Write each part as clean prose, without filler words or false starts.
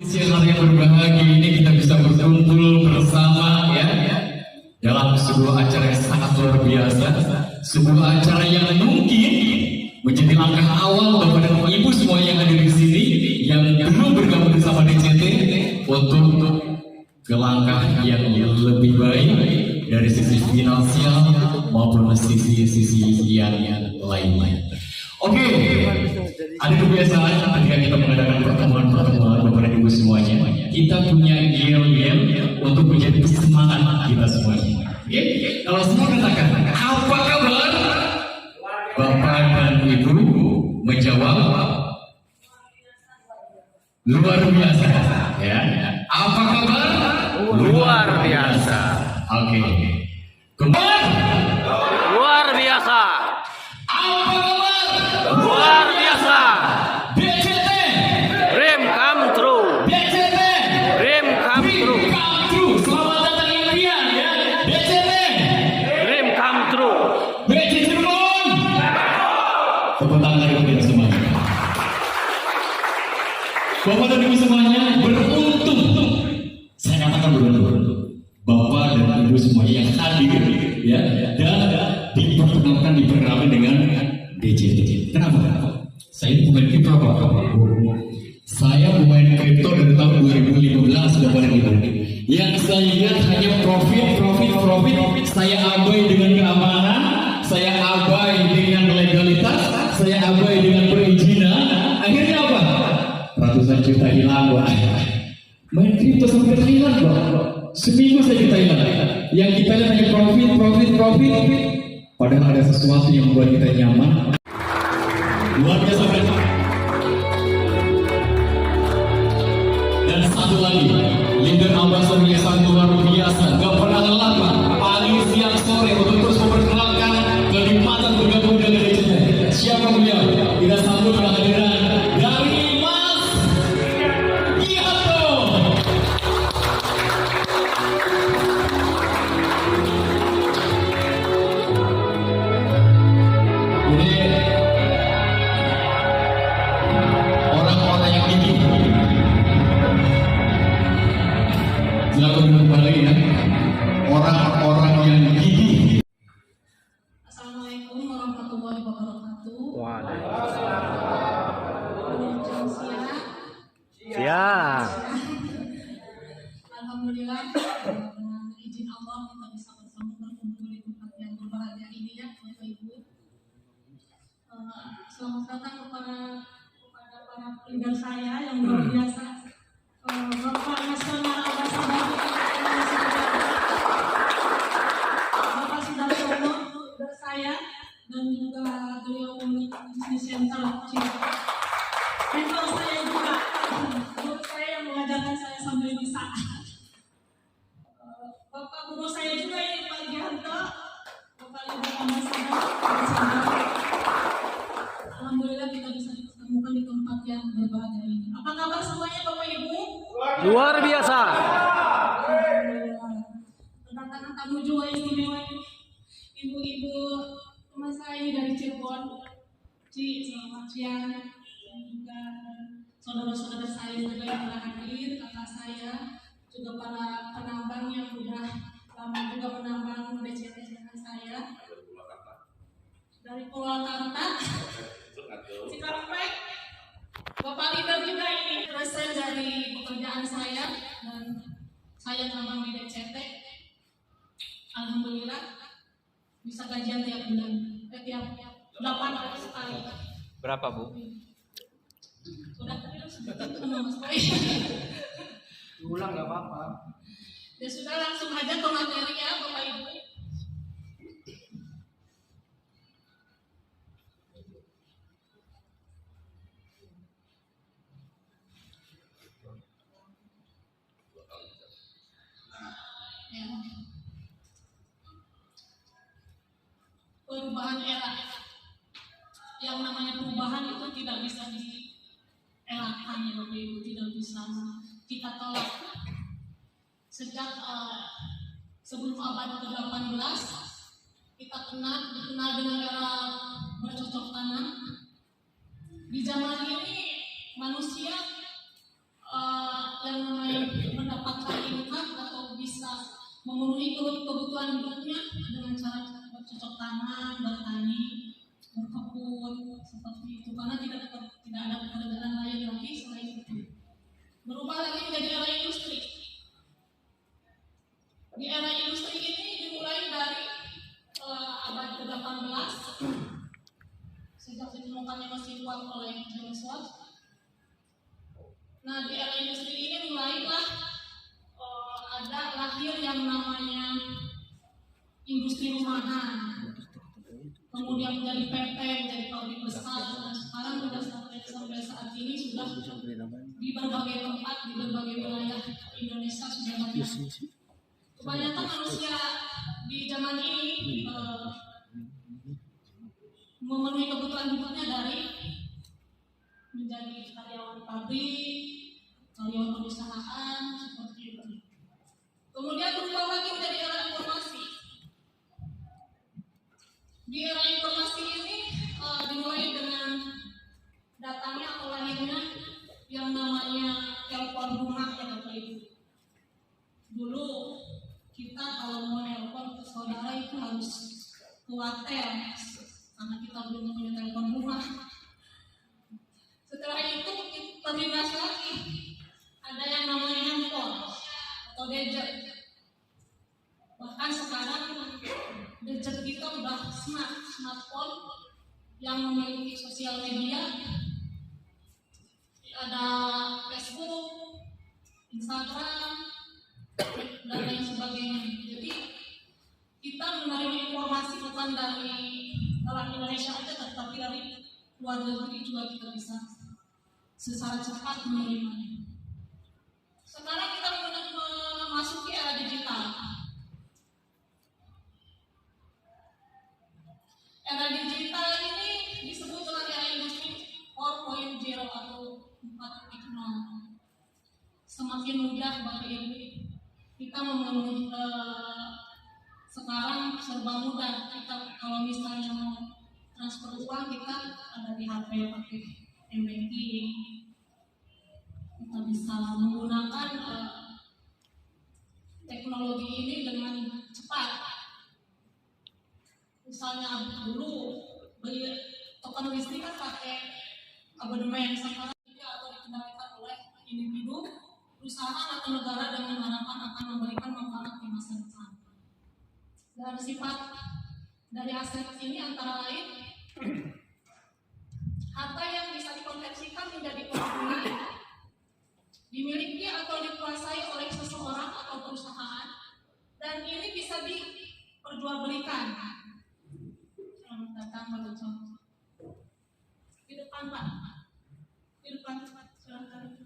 Siang hari yang berbahagia ini kita bisa berkumpul bersama ya dalam sebuah acara yang sangat luar biasa, sebuah acara yang mungkin menjadi langkah awal Bapak dan Ibu semua yang ada di sini yang belum bergabung bersama DCT untuk ke langkah yang lebih baik dari sisi finansial maupun sisi yang lainnya. Oke, ada kebiasaan ketika kita mengadakan pertemuan Bapak dan Ibu semuanya, kita punya yel-yel untuk menjadi semangat kita semuanya. Oke, kalau semua katakan apa kabar, Bapak dan Ibu menjawab luar biasa. Ya, apa kabar? Luar biasa. Oke, kembali. Luar biasa. Apa kabar? Luar biasa. DCT. Dream come true. DCT. Dream come true. Come true. Selamat datang impian ya. DCT. Dream come true. BC Cirebon. Tepuk tangan dari kita semuanya. Bapak dan Ibu semuanya beruntung. Saya katakan beruntung. Bapak dan Ibu semuanya yang hadir ya dan diperkenalkan diperkenalkan dengan DCT. Kenapa? Saya pemain kripto Bapak. Saya pemain kripto dari tahun 2015 Bapak dan Ibu. Yang saya lihat hanya profit. Saya abai dengan keamanan, saya abai dengan legalitas, saya abai dengan perizinan. Akhirnya apa? Ratusan juta hilang Pak. Main kripto sampai Thailand Pak. Seminggu saya di Thailand. Yang kita lihat hanya profit. Padahal ada sesuatu yang membuat kita nyaman. Luar biasa kan? Dan satu lagi, leader ambassador yang sangat luar biasa, gak pernah lelah Pak. Pagi, siang, sore untuk terus memperkenalkan kenikmatan bergabung dengan DCT. Siapa beliau? Kita sambut kehadiran dari Mas Gianto. Ini orang-orang yang gigih. Silakan kembali ya. Orang-orang yang gigih. Assalamualaikum warahmatullahi wabarakatuh. Waalaikumsalam. Siang. Siap. Alhamdulillah dengan izin Allah kita bisa bersama berkumpul di tempat yang berbahagia ini ya Bapak Ibu. Selamat datang kepada para leader saya yang luar biasa. Bapak Nasional Ambassador Bapak Sudarsono leader saya dan juga beliau unit bisnis center Cirebon. Mentor saya juga, guru saya yang mengajarkan saya sambil bisa. Bapak guru saya juga ini Pak Gianto, Bapak Leader Ambassador. Alhamdulillah kita bisa ditemukan di tempat yang berbahagia ini. Apa kabar semuanya Bapak Ibu? Luar biasa. Alhamdulillah. Kedatangan tamu juga istimewa ini. Ibu-ibu teman saya ini dari Cirebon. Ci, selamat siang. Dan juga saudara-saudara saya juga yang telah hadir, kakak saya, juga para penambang yang sudah lama juga menambang DCT dengan saya. Dari Purwakarta, Cikampek, Bapak leader juga ini resign dari pekerjaan saya dan saya tambang di DCT. Alhamdulillah bisa gajian tiap bulan, tiap 8 sekali. Berapa Bu? Sudah tadi sebutin sama Mas Boy. Ulang nggak apa-apa. Ya sudah langsung aja ke materi ya Bapak Ibu. Ya. perubahan era. Yang namanya perubahan itu tidak bisa dielakkan ya Bapak Ibu, tidak bisa kita tolak. Sejak sebelum abad ke-18 kita dikenal dengan era bercocok tanam. Di zaman ini manusia yang namanya mendapatkan income atau bisa memenuhi kebutuhan hidupnya dengan cara bercocok tanam, bertani, berkebun seperti itu, karena tidak ada pekerjaan lain lagi selain itu. Berubah lagi menjadi era industri. Di era industri ini dimulai dari abad ke-18 sejak ditemukannya mesin uap oleh James Watt. Nah, di era industri ini mulailah ada lahir yang namanya industri rumahan, kemudian menjadi PT, menjadi pabrik besar, dan sekarang sampai saat ini sudah di berbagai tempat, di berbagai wilayah Indonesia sudah banyak. Kebanyakan manusia di zaman ini memenuhi kebutuhan hidupnya dari menjadi karyawan pabrik, karyawan perusahaan, seperti itu. Kemudian berubah lagi menjadi era informasi. Di era informasi ini dimulai dengan datangnya atau lahirnya yang namanya telepon rumah ya Bapak Ibu. Dulu kita kalau mau telepon ke saudara itu harus ke hotel karena kita belum punya telepon rumah. Setelah itu terlintas lagi ada yang namanya handphone atau gadget. Bahkan sekarang gadget kita udah smartphone yang memiliki sosial media, ada Facebook, Instagram, dan lain sebagainya. Jadi kita menerima informasi bukan dari dalam Indonesia saja, tetapi dari luar negeri juga kita bisa secara cepat menerimanya. Sekarang kita memasuki era digital. Era digital ini disebut dengan era industri 4.0 atau 4.0. Semakin mudah bagi kita memenuhi sekarang serba mudah. Kita kalau misalnya mau transfer uang kita ada di HP pakai m-banking. Kita bisa menggunakan teknologi ini dengan cepat. Misalnya dulu beli token listrik kan pakai abonemen, sekarang atau dikendalikan oleh individu, perusahaan atau negara dengan harapan akan memberikan manfaat di masa depan. Dan sifat dari aset ini antara lain harta yang bisa dikonversikan menjadi uang tunai, dimiliki atau dikuasai oleh seseorang atau perusahaan, dan ini bisa diperjualbelikan. Selamat datang Pak Lucu. Di depan Pak. Di depan Pak. Silakan.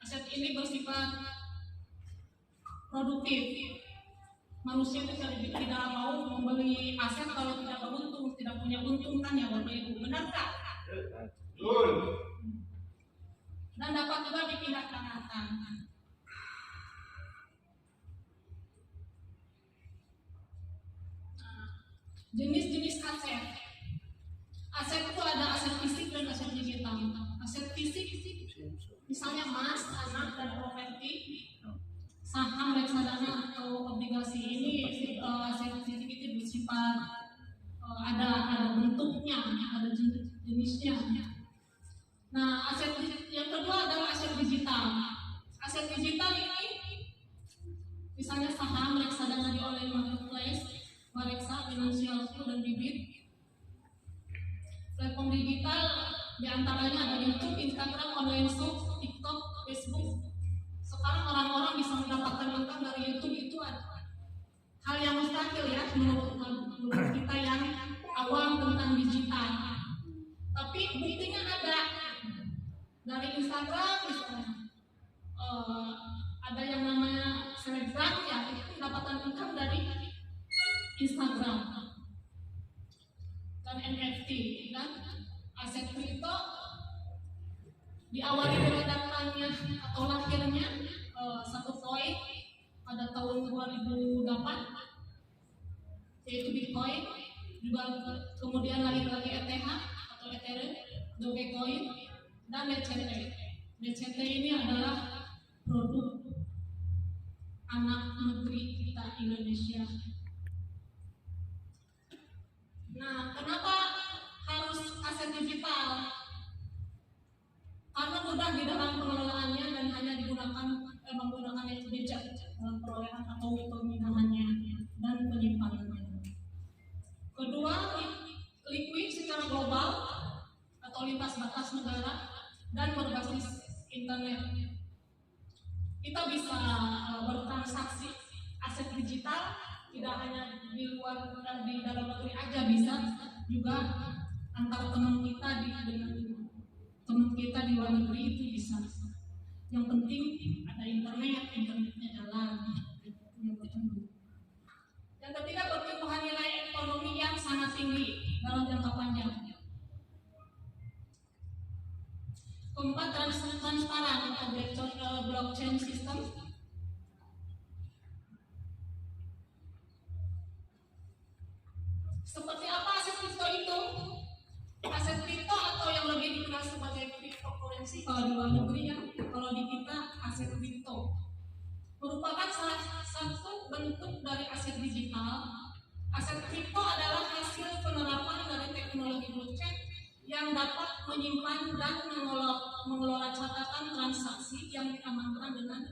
Aset ini bersifat produktif. Manusia itu tidak mau membeli aset kalau tidak beruntung, tidak punya untung kan ya Bapak Ibu, benar tak? Betul. Dan dapat juga dipindahkan harta. Jenis-jenis aset. Aset itu ada aset fisik dan aset digital. Aset fisik misalnya emas, tanah, dan properti. Saham, reksadana atau obligasi ini aset fisik itu bersifat ada bentuknya, ada jenisnya. Nah, aset yang kedua adalah aset digital. Aset digital ini misalnya saham, reksadana di online marketplace, Bareksa, Finansialku, dan Bibit. Platform digital diantaranya ada YouTube, Instagram, online shop, TikTok, Facebook. Sekarang orang-orang bisa mendapatkan income dari YouTube itu hal yang mustahil ya menurut kita yang awam tentang digital. Tapi Instagram misalnya, ada yang namanya selebgram ya, itu pendapatan income dari Instagram dan NFT dan aset kripto diawali dengan datangnya atau lahirnya satu koin pada tahun 2008 yaitu Bitcoin, juga kemudian lagi ETH atau Ethereum, Dogecoin dan DCT. DCT ini adalah produk anak negeri kita Indonesia. Nah, kenapa harus aset digital? Karena mudah di dalam pengelolaannya dan hanya menggunakan itu bijak dalam perolehan atau pemindahannya dan penyimpanannya. Kedua, liquid secara global atau lintas batas negara dan berbasis internet. Kita bisa bertransaksi aset digital tidak hanya di luar dan di dalam negeri aja, bisa juga antar teman kita dengan teman kita di luar negeri itu bisa. Yang penting ada internetnya jalan. Yang ketiga, pertumbuhan nilai ekonomi yang sangat tinggi dalam jangka panjang. Keempat, transparan atau blockchain system. Seperti apa aset kripto itu? Aset kripto atau yang lebih dikenal sebagai cryptocurrency kalau di luar negeri ya, kalau di kita aset kripto merupakan salah satu bentuk dari aset digital. Aset kripto adalah hasil penerapan dari teknologi blockchain yang dapat menyimpan dan mengelola catatan transaksi yang diamankan dengan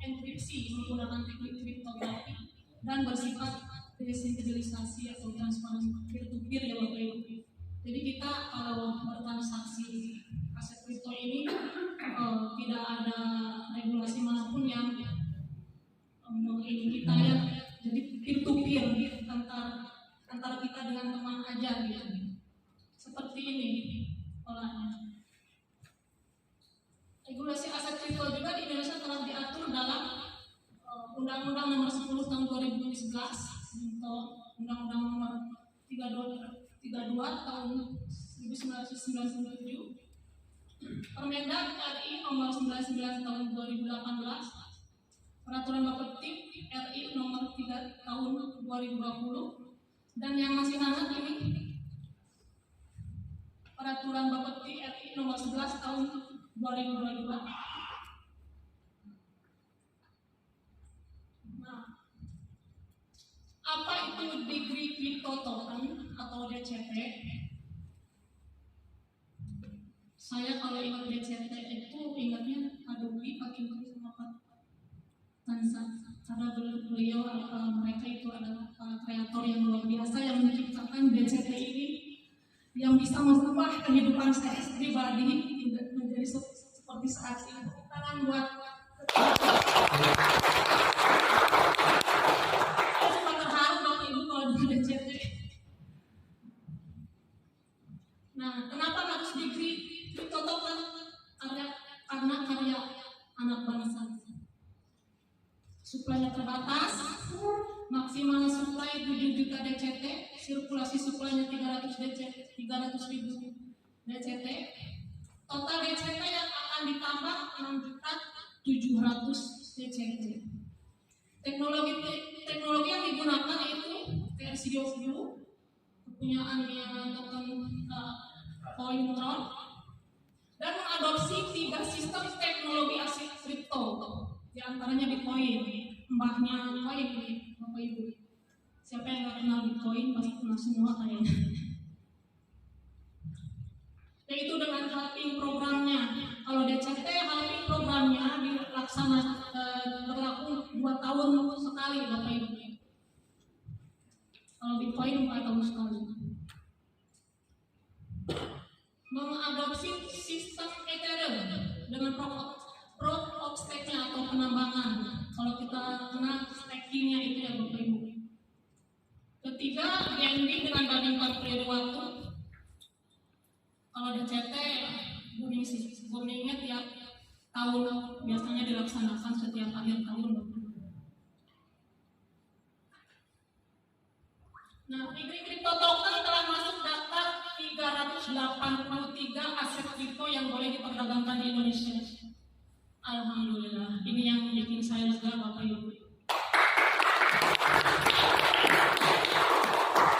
enkripsi menggunakan teknik kriptografi dan bersifat desentralisasi atau transparan peer-to-peer ya Bapak Ibu. Jadi kita kalau bertransaksi aset kripto ini tidak ada regulasi manapun yang ini kita ya, jadi peer-to-peer antar kita dengan teman aja gitu. Seperti ini polanya. Regulasi aset kripto juga di Indonesia telah diatur dalam Undang-Undang Nomor 10 Tahun 2011 atau Undang-Undang Nomor 32 Tahun 1997, Permendag RI Nomor 99 Tahun 2018, Peraturan Bapepti RI Nomor 3 Tahun 2020, dan yang masih hangat ini Peraturan Bapepti RI Nomor 11 Tahun 2022. Nah, apa itu degree crypto token atau DCT? Saya kalau ingat DCT itu ingatnya Adobe pakai sama Pak Tansa, karena beliau mereka itu adalah kreator yang luar biasa yang menciptakan DCT ini yang bisa mengubah kehidupan saya pribadi menjadi seperti saat ini. Tangan buat saya sempat terharu Bapak Ibu kalau di DCT. Nah, kenapa harus ditotokan? Karena karya anak bangsa. Suplainya terbatas, maksimal suplai 7 juta DCT, sirkulasi suplainya 300.000 DCT. Total DCT yang akan ditambah 6.700.000 DCT. Teknologi yang digunakan itu TRC20, kepunyaannya token Cointron, dan mengadopsi 3 sistem teknologi aset kripto, di antaranya Bitcoin, mbahnya koin, Bapak Ibu. Siapa yang nggak kenal Bitcoin pasti kenal semua kayaknya. Yaitu dengan halving programnya. Kalau DCT halving programnya dilaksanakan berlaku 2 tahun sekali Bapak Ibu. Kalau Bitcoin 4 tahun sekali. Mengadopsi sistem Ethereum dengan proof of stake-nya atau penambangan. Kalau kita kenal staking-nya itu ya Bapak Ibu. Ketiga, BNB dengan banding 4 periode waktu. Kalau DCT Burningnya tiap tahun biasanya dilaksanakan setiap akhir tahun. Nah, kripto token telah masuk daftar 383 aset kripto yang boleh diperdagangkan di Indonesia. Alhamdulillah, ini yang bikin saya lega, Bapak Ibu.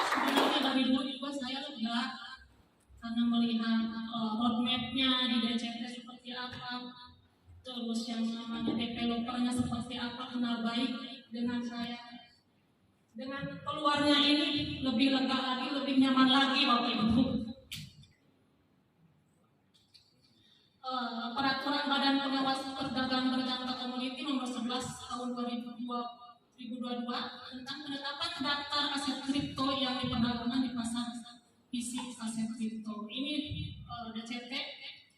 Sebenarnya dari dulu juga saya lega karena melihat roadmap-nya di DCT seperti apa, terus yang namanya developernya seperti apa, kenal baik dengan saya. Dengan keluarnya ini lebih lega lagi, lebih nyaman lagi, Bapak Ibu. Peraturan Badan Pengawas Perdagangan Berjangka Komoditi Nomor 11 Tahun 2022 tentang penetapan daftar aset kripto yang diperdagangkan di pasar fisik aset kripto. Ini DCT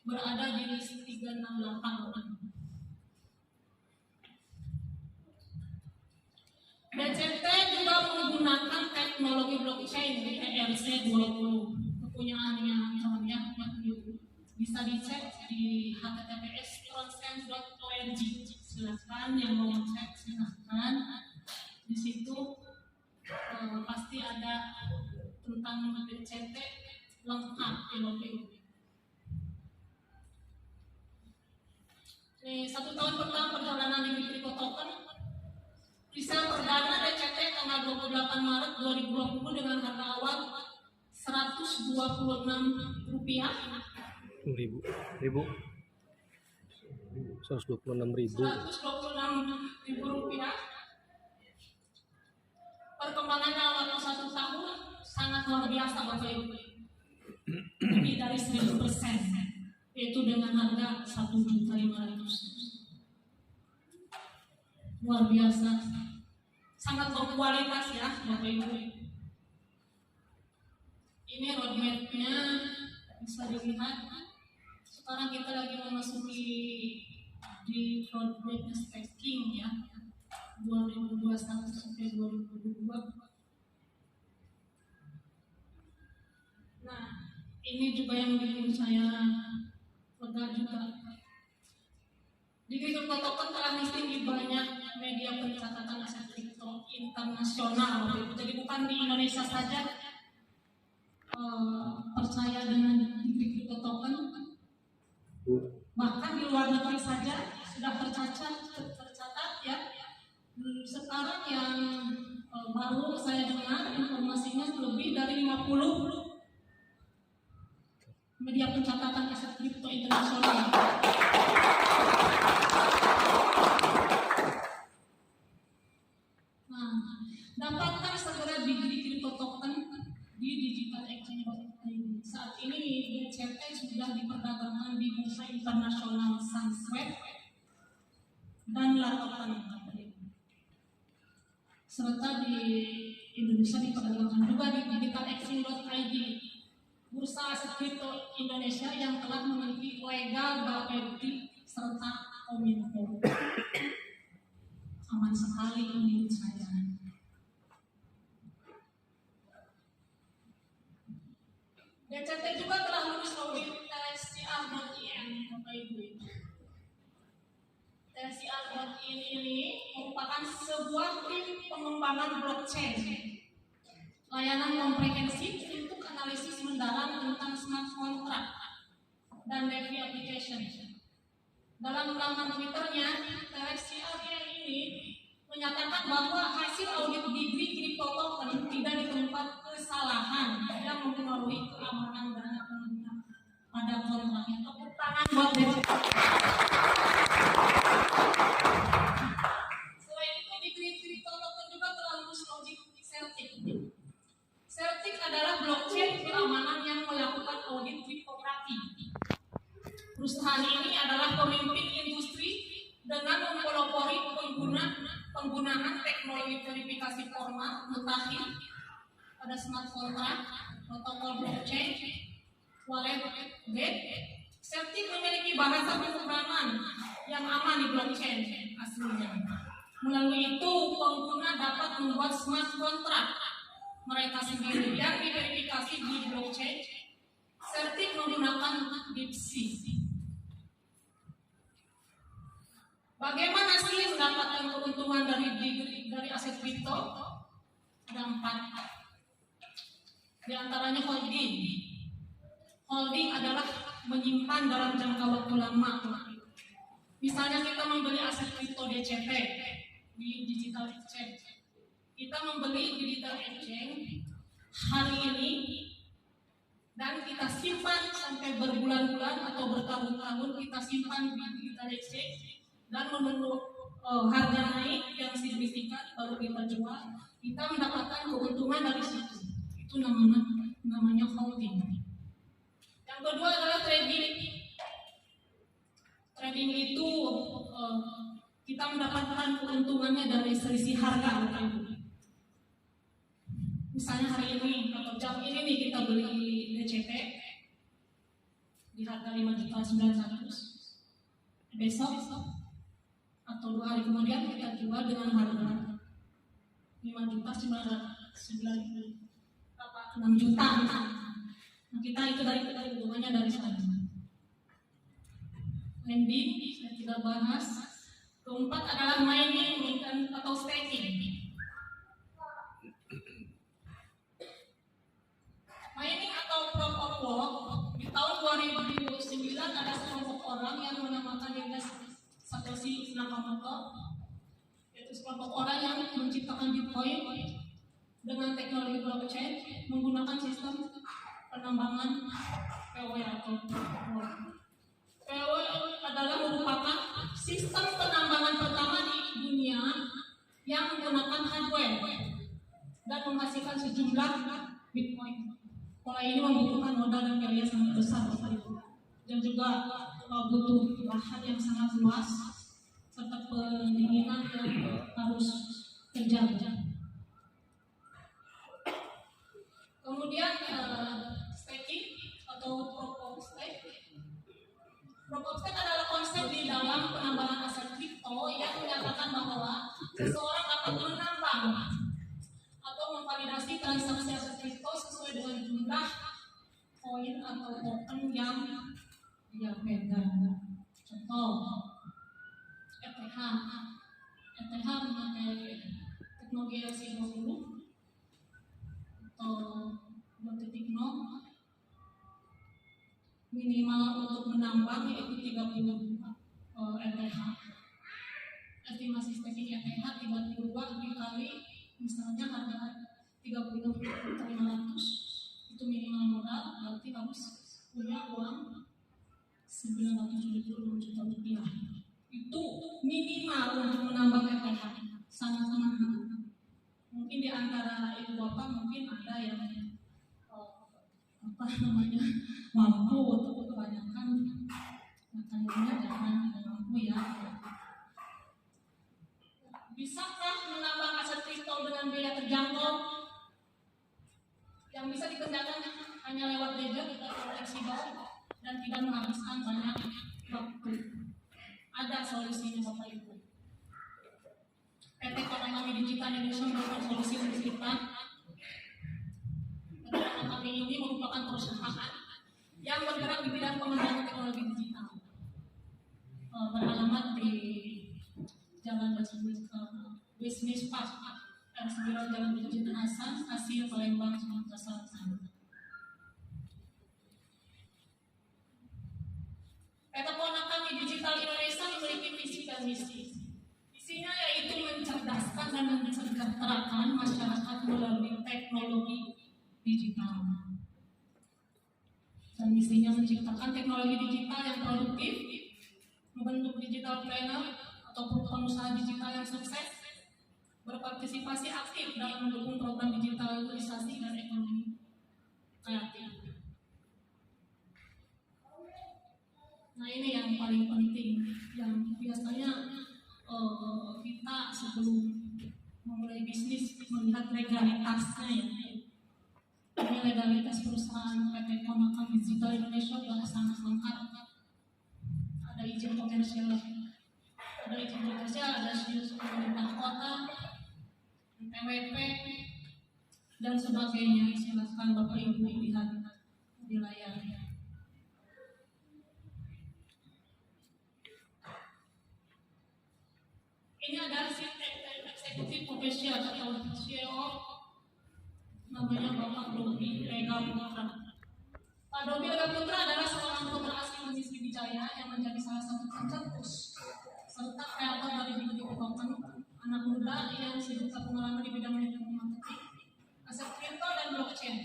berada di list 368. DCT juga menggunakan teknologi blockchain ERC20 kepunyaannya yang bisa dicek di https://transcend.org. Silahkan yang mau cek, silahkan. Di situ pasti ada tentang DCT lengkap LOPU. Nih, 1 tahun pertama perjalanan di kripto token. Bisa perdana DCT tanggal 28 Maret 2020 dengan harga awal Rp126. Ribu. 126.000. Rp126.000. Perkembangan dalam waktu 1 tahun sangat luar biasa, Bapak Ibu. Lebih dari 1000%, yaitu dengan harga Rp1.500.000. Luar biasa, sangat berkualitas ya, Bapak Ibu. Ini roadmap-nya bisa dilihat. Sekarang kita lagi memasuki di roadmap staking ya, 2021 sampai 2022. Nah, ini juga yang bikin saya lega juga. Di kripto token telah listing di banyak media pencatatan aset kripto internasional. Jadi bukan di Indonesia saja percaya dengan kripto token, bahkan di luar negeri saja sudah tercatat ya. Sekarang yang baru saya dengar informasinya lebih dari 50 media pencatatan aset kripto internasional. Dapatkan segera degree kripto token di Digital Exchange. Saat ini DCT sudah diperdagangkan di bursa internasional Sansweb dan Latokan, serta di Indonesia diperdagangkan juga di Digital Exchange.id, bursa aset kripto Indonesia yang telah memiliki legal bapeti serta kominfo. Aman sekali menurut saya. DCT juga telah lulus audit TSCR.in, Bapak Ibu. TSCR.in ini merupakan sebuah tim pengembangan blockchain, layanan komprehensif untuk analisis mendalam tentang smart contract dan DeFi application. Dalam laman Twitternya, TSCR.in ini menyatakan bahwa hasil audit degree kripto token tidak ditemukan kesalahan yang mempengaruhi keamanan dana pengguna pada kontraknya. Tepuk tangan buat DCT. Selain itu, degree kripto token juga telah lulus audit Certic. Certic adalah blockchain keamanan yang melakukan audit kriptografi. Perusahaan ini adalah pemimpin industri dengan mempelopori penggunaan teknologi verifikasi formal mutakhir pada smart contract, protokol blockchain, wallet gate. Certic memiliki bahasa pemrograman yang aman di blockchain aslinya. Melalui itu, pengguna dapat membuat smart contract mereka sendiri yang diverifikasi di blockchain. Certic menggunakan DeepSeek. ada 4. Di antaranya holding. Holding adalah menyimpan dalam jangka waktu lama. Misalnya kita membeli aset kripto DCT di digital exchange. Kita membeli digital exchange hari ini dan kita simpan sampai berbulan-bulan atau bertahun-tahun, kita simpan di digital exchange dan menunggu harga naik yang signifikan baru kita jual, kita mendapatkan keuntungan dari situ. Itu namanya holding. Yang kedua adalah trading. Trading itu kita mendapatkan keuntungannya dari selisih harga. Misalnya hari ini atau jam ini nih kita beli DCT di harga 5.900.000. Besok atau 2 hari kemudian kita jual dengan harga 6 juta. Nah, kita itu dari keuntungannya dari sana. Lending saya tidak bahas. Keempat adalah mining atau staking. Mining atau proof of work di tahun 2009 ada sekelompok orang yang menamakan dirinya Satoshi Nakamoto, yaitu sekelompok orang yang menciptakan Bitcoin dengan teknologi blockchain menggunakan sistem penambangan POW atau POW adalah merupakan sistem penambangan pertama di dunia yang menggunakan hardware dan menghasilkan sejumlah Bitcoin. Pola ini membutuhkan modal dan biaya sangat besar dan juga butuh lahan yang sangat luas serta pendinginan yang harus terjaga. Kemudian staking atau proof of stake. Proof of stake adalah konsep di dalam penambangan aset kripto yang menyatakan bahwa seseorang dapat menambang atau memvalidasi transaksi aset kripto sesuai dengan jumlah koin atau token yang dia pegang. Contoh ETH. ETH memakai teknologi RC20 atau 2.0. Minimal untuk menambang yaitu 30 ETH. Estimasi staking ETH 32 dikali misalnya harga 30.500 itu minimal modal, berarti harus punya uang 976 juta rupiah. Itu minimal untuk menambang ETH. Sangat mahal. Mungkin di antara ibu bapak mungkin ada yang mampu untuk kebanyakan, makanya jangan mampu ya. Bisakah menambang aset kripto dengan biaya terjangkau? Yang bisa dikerjakan hanya lewat ledger atau fleksibel dan tidak menghabiskan banyak waktu. Ada solusinya Bapak Ibu. PT Ekonomi Digital Indonesia memberikan solusi untuk kita. Kami ini merupakan perusahaan yang bergerak di bidang pengembangan teknologi digital. Beralamat di Jalan Bisnis Park R9 Jalan Bujit Hasan, Asia Palembang, Sumatera Selatan. PT Ponakan Digital Indonesia memiliki visi dan misi. Visinya yaitu mencerdaskan dan mensejahterakan masyarakat melalui teknologi digital. Dan misinya menciptakan teknologi digital yang produktif, membentuk digital planner ataupun pengusaha digital yang sukses, berpartisipasi aktif dalam mendukung program digitalisasi dan ekonomi kreatif. Nah ini yang paling penting, yang biasanya kita sebelum memulai bisnis melihat legalitasnya ya. Ini legalitas perusahaan PT Ponakan Digital Indonesia sudah sangat lengkap. Ada izin komersial, ada sius pemerintah kota, PWP dan sebagainya. Silakan Bapak Ibu lihat di layar. Ini adalah eksekutif profesional atau CEO Pak Dobi Lega Putra. Pak Dobi Lega Putra adalah seorang putra asli Masjid Sriwijaya yang menjadi salah satu pencetus serta kreator dari Bibit Token, anak muda yang sudah pengalaman di bidang manajemen marketing, aset kripto dan blockchain.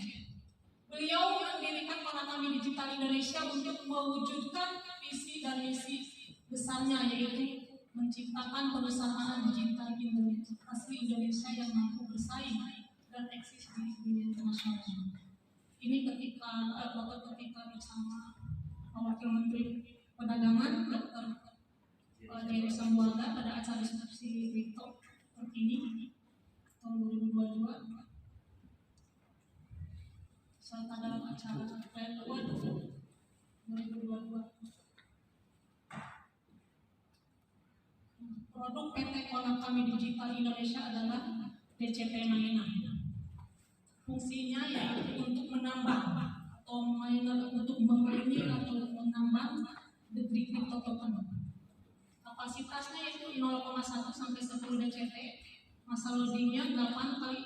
Beliau mendirikan Konatami Digital Indonesia untuk mewujudkan visi dan misi besarnya, yaitu menciptakan perusahaan digital asli Indonesia yang mampu bersaing dan eksis di dunia internasional. Ini ketika bersama Wakil Menteri Perdagangan Dr. Dery Sambuaga pada acara diskusi kripto terkini tahun 2022. Saat dalam acara Plan 2022. Produk PT Konatami Digital Indonesia adalah DCT Mainan. Fungsinya yaitu untuk menambah atau untuk memainin atau menambah degree crypto token. Kapasitasnya yaitu 0,1 sampai 10 DCT. Masa loadingnya 8 kali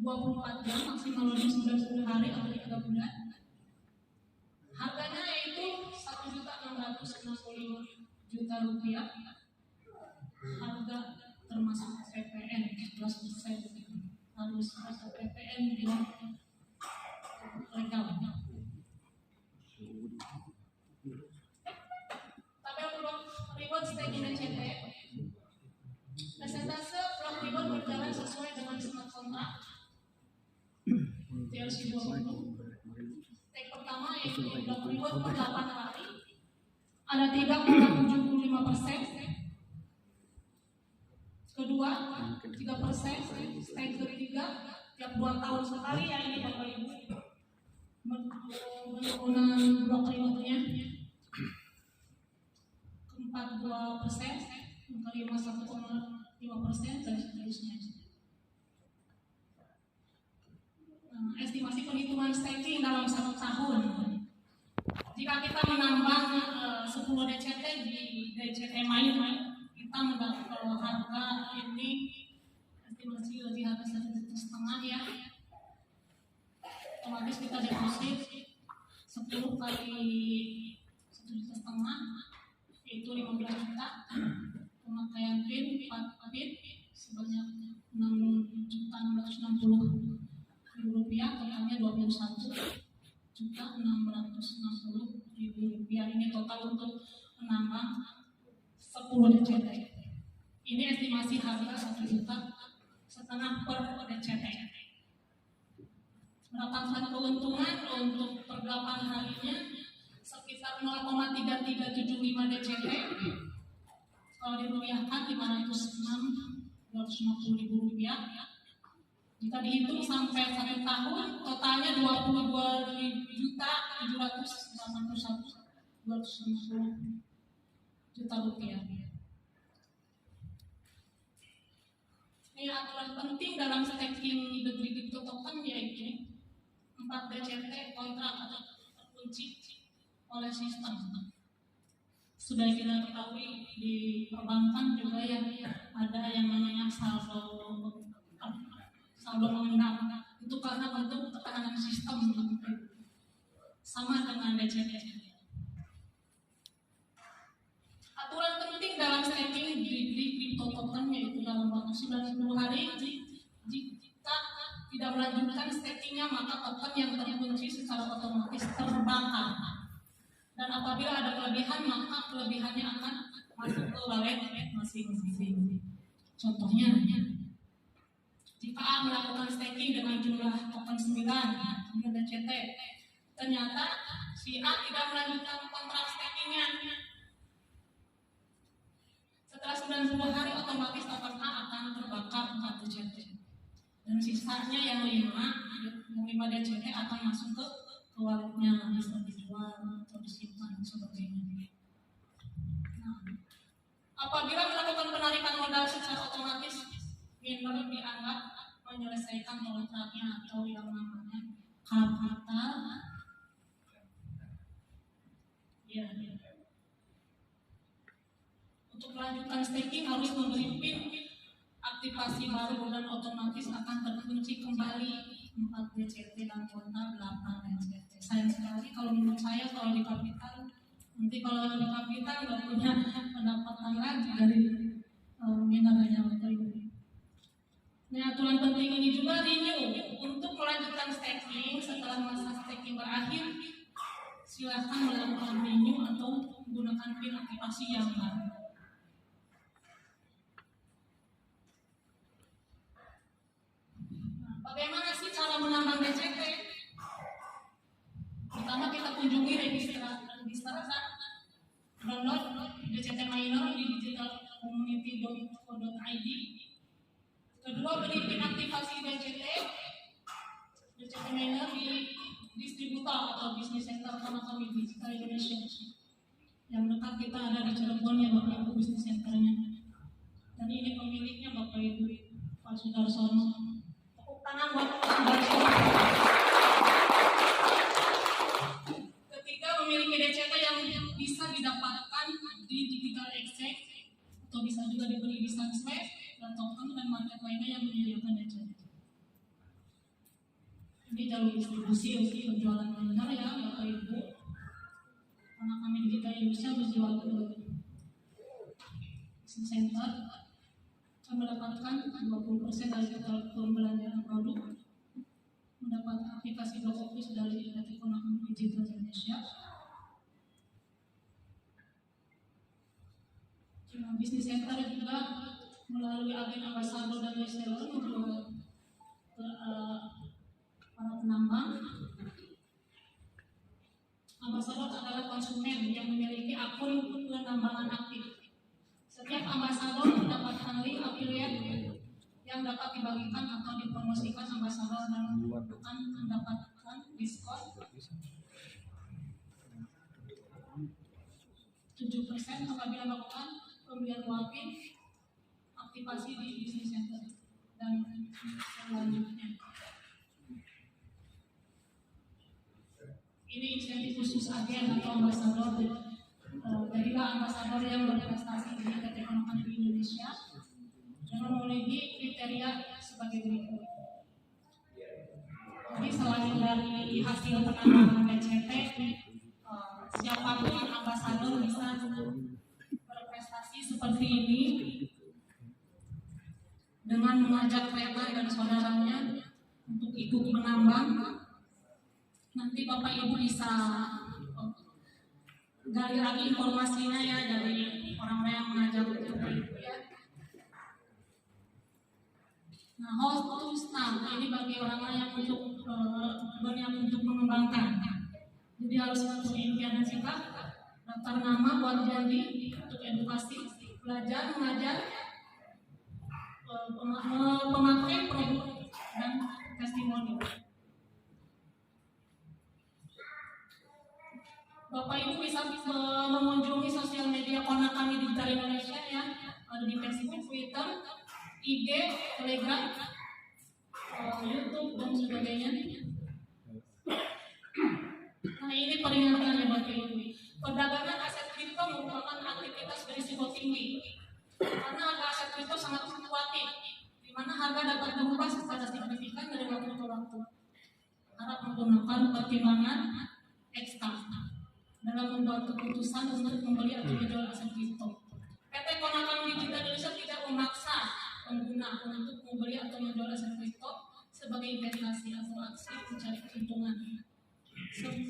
24 jam, maksimal loading 90 hari atau 3 bulan. Harganya yaitu Rp1.665.000.000. Harga termasuk PPN 11%, harus ada PPN yang legal. Tabel blok reward staking DCT. Persentase blok reward berjalan sesuai dengan smart contract TLC 20. Stake pertama yaitu blok reward per 8 hari ada 3,75%. Kedua 3%. Stake ketiga tiap 2 tahun sekali, ya ini Bapak Ibu penurunan blok rewardnya. Keempat 2%, kelima 1,5% dan seterusnya. Estimasi perhitungan staking dalam 1 tahun. Jika kita menambah 10 DCT di DCT main, kita mendapat harga ini estimasi lebih harga 1,5 ya. Otomatis kita deposit 10 kali 1,5 yaitu 15 juta. Pemakaian PIN 4 PIN sebanyak 6.660.000 rupiah, totalnya 21.660.000 rupiah. Ini total untuk menambah 10 DCT. Ini estimasi harga 1,5 juta per DCT. Mendapatkan keuntungan untuk per 8 harinya sekitar 0,3375 DCT. Kalau dirupiahkan 506.250.000 rupiah. Jika dihitung sampai 1 tahun, totalnya 22.781.250 rupiah. Ini aturan penting dalam staking degree crypto token yaitu 4 DCT kontrak atau terkunci oleh sistem. Sudah kita ketahui di perbankan juga yang ada yang namanya saldo nominal, itu karena bentuk ketahanan sistem sama dengan DCT. Aturan penting dalam staking di crypto token yaitu dalam waktu 90 hari jika tidak melanjutkan stakingnya maka token yang terkunci secara otomatis terbakar. Dan apabila ada kelebihan maka kelebihannya akan masuk ke wallet masing-masing. Contohnya, jika A melakukan staking dengan jumlah token 9 DCT, ternyata si A tidak melanjutkan kontrak stakingnya. Setelah 90 hari otomatis token A akan terbakar 4 DCT. Dan sisanya yang 5 DCT akan masuk ke walletnya, bisa dijual atau disimpan seperti ini. Nah, apabila melakukan penarikan modal secara otomatis, miner dianggap menyelesaikan kontraknya atau yang namanya kapital. Ya. Untuk melanjutkan staking harus memberi PIN aktivasi baru dan otomatis akan terkunci kembali 4 DCT dan kota 8 DCT. Sayang sekali kalau menurut saya kalau di kapital, nanti kalau di kapital nggak punya pendapatan lagi dari mineralnya Bapak Ibu. Nah, aturan penting ini juga renew untuk melanjutkan staking setelah masa staking berakhir. Silakan melakukan renew atau menggunakan PIN aktivasi yang baru. Nah, bagaimana sih cara menambah DCT? Pertama kita kunjungi register download DCT Miner di digitalcommunity.co.id. Kedua, beli PIN aktivasi DCT Miner di distributor atau bisnis center sama kami Digital Indonesia. Yang dekat kita ada di Cirebon ya Bapak Ibu bisnis centernya. Dan ini pemiliknya Bapak Ibu Pak Sudarsono. Tepuk tangan buat Pak Sudarsono. Ketiga, memiliki DCT yang bisa didapatkan di Digital Exchange atau bisa juga dibeli di Sunsweb dan token dan market lainnya yang menyediakan DCT. Ini jalur distribusi untuk penjualan miner ya Bapak Ibu. Karena kami Digital Indonesia berjual ke business center, kami mendapatkan 20% dari total pembelanjaan produk, mendapat aplikasi back office dari Ekonomi Digital Indonesia. Bisnis center juga melalui agen ambasador dan reseller menjual ke para penambang. Ambasador adalah konsumen yang memiliki akun penambangan aktif. Setiap ambasador mendapatkan link affiliate yang dapat dibagikan atau dipromosikan ambasador dan akan mendapatkan diskon 7% apabila melakukan pembelian wapin aktivasi di bisnis center dan selanjutnya. Ini insentif khusus agen atau ambasador. Jadilah ambasador yang berprestasi di PT Ekonomi Indonesia dengan memenuhi kriteria sebagai berikut. Jadi selain dari hasil penambangan DCT, siapapun ambasador bisa berprestasi seperti ini dengan mengajak rekan dan saudaranya untuk ikut menambang. Nanti Bapak Ibu bisa gali lagi informasinya ya dari orang-orang yang mengajak Bapak Ibu ya. Nah, host to start ini bagi orang-orang yang berniat untuk mengembangkan. Jadi harus untuk impian dan sikap, daftar nama buat janji untuk edukasi, belajar, mengajar, pemakai produk dan testimoni. Bapak Ibu bisa mengunjungi sosial media Kona kami Digital Indonesia ya, ada di Facebook, Twitter, IG, Telegram, YouTube dan sebagainya. Nah ini peringatan ya Bapak Ibu. Perdagangan aset kripto merupakan aktivitas berisiko tinggi karena harga aset kripto sangat fluktuatif, di mana harga dapat berubah secara signifikan dari waktu ke waktu. Harap menggunakan pertimbangan ekstra dalam membuat keputusan untuk membeli atau menjual aset kripto. PT Konakam Digital Indonesia tidak memaksa pengguna untuk membeli atau menjual aset kripto sebagai investasi atau aksi mencari keuntungan.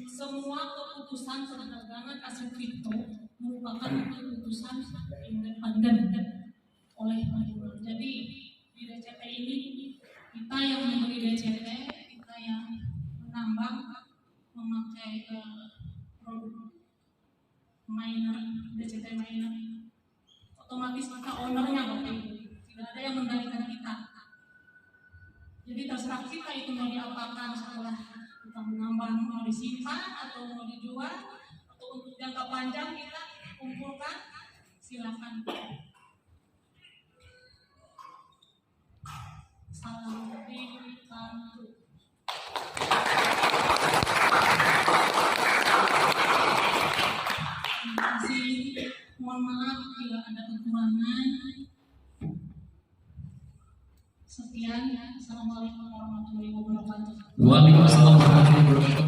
Semua keputusan perdagangan aset kripto merupakan keputusan independen oleh majelis. Jadi di DCT ini kita yang membeli DCT, kita yang menambang memakai produk miner, DCT miner, otomatis kita ownernya Bapak Ibu, tidak ada yang mengendalikan kita. Jadi terserah kita itu mau diapakan setelah kita menambang, mau disimpan atau mau dijual atau untuk jangka panjang kita kumpulkan, silakan. Salam dibantu. Terima kasih. Mohon maaf bila ada kekurangan. Sekian, Assalamualaikum warahmatullahi wabarakatuh. Waalaikumsalam warahmatullahi wabarakatuh.